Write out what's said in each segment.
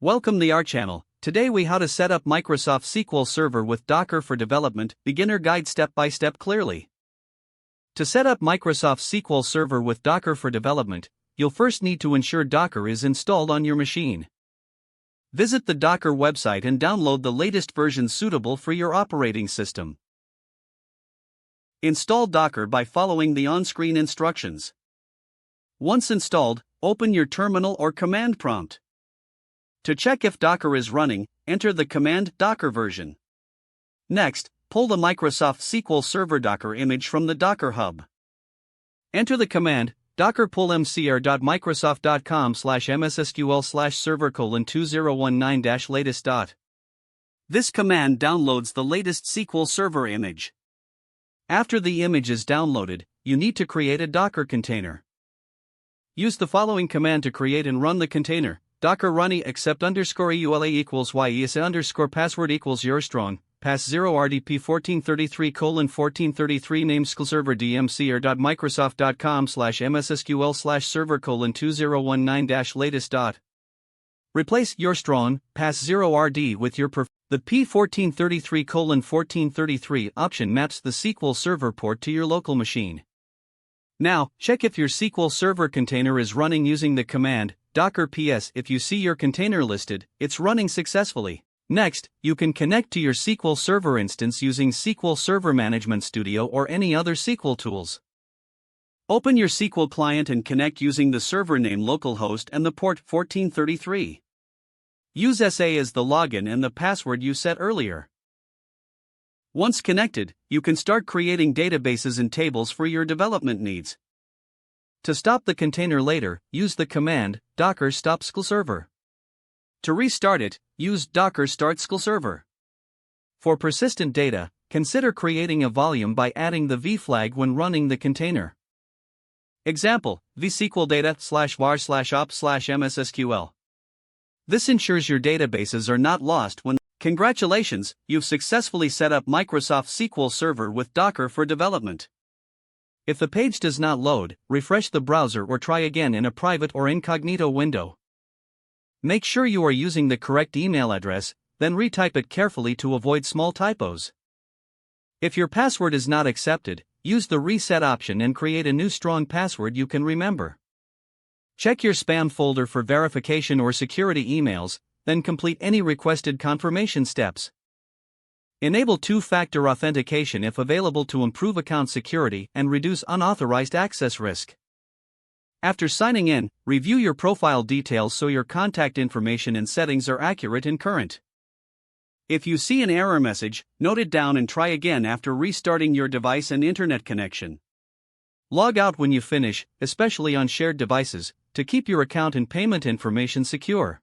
Welcome to our channel. Today we how to set up Microsoft SQL Server with Docker for development, beginner guide step by step clearly. To set up Microsoft SQL Server with Docker for development, you'll first need to ensure Docker is installed on your machine. Visit the Docker website and download the latest version suitable for your operating system. Install Docker by following the on-screen instructions. Once installed, open your terminal or command prompt. To check if Docker is running, enter the command Docker version. Next, pull the Microsoft SQL Server Docker image from the Docker Hub. Enter the command docker pull mcr.microsoft.com/mssql/server:2019-latest. This command downloads the latest SQL Server image. After the image is downloaded, you need to create a Docker container. Use the following command to create and run the container. Docker runny accept _eula equals yes _password equals yourstrong, pass 0 rdp 1433:1433 name SQL server dmcr.microsoft.com/mssql/server:2019-latest. Replace yourstrong, pass 0 rd with your The P1433:1433 option maps the SQL Server port to your local machine. Now, check if your SQL Server container is running using the command docker ps. If you see your container listed, it's running successfully. Next, you can connect to your SQL Server instance using SQL Server Management Studio or any other SQL tools. Open your SQL client and connect using the server name localhost and the port 1433. Use SA as the login and the password you set earlier. Once connected, you can start creating databases and tables for your development needs. To stop the container later, use the command docker stop SQL Server. To restart it, use docker start SQL Server. For persistent data, consider creating a volume by adding the v flag when running the container. Example, vSQL data /var/op/mssql. This ensures your databases are not lost when. Congratulations, you've successfully set up Microsoft SQL Server with Docker for development. If the page does not load, refresh the browser or try again in a private or incognito window. Make sure you are using the correct email address, then retype it carefully to avoid small typos. If your password is not accepted, use the reset option and create a new strong password you can remember. Check your spam folder for verification or security emails, then complete any requested confirmation steps. Enable two-factor authentication if available to improve account security and reduce unauthorized access risk. After signing in, review your profile details so your contact information and settings are accurate and current. If you see an error message, note it down and try again after restarting your device and internet connection. Log out when you finish, especially on shared devices, to keep your account and payment information secure.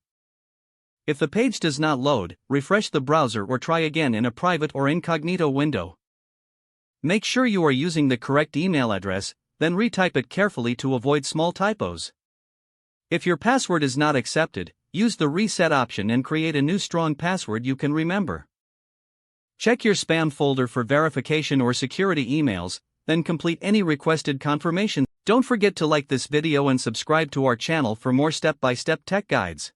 If the page does not load, refresh the browser or try again in a private or incognito window. Make sure you are using the correct email address, then retype it carefully to avoid small typos. If your password is not accepted, use the reset option and create a new strong password you can remember. Check your spam folder for verification or security emails, then complete any requested confirmation. Don't forget to like this video and subscribe to our channel for more step-by-step tech guides.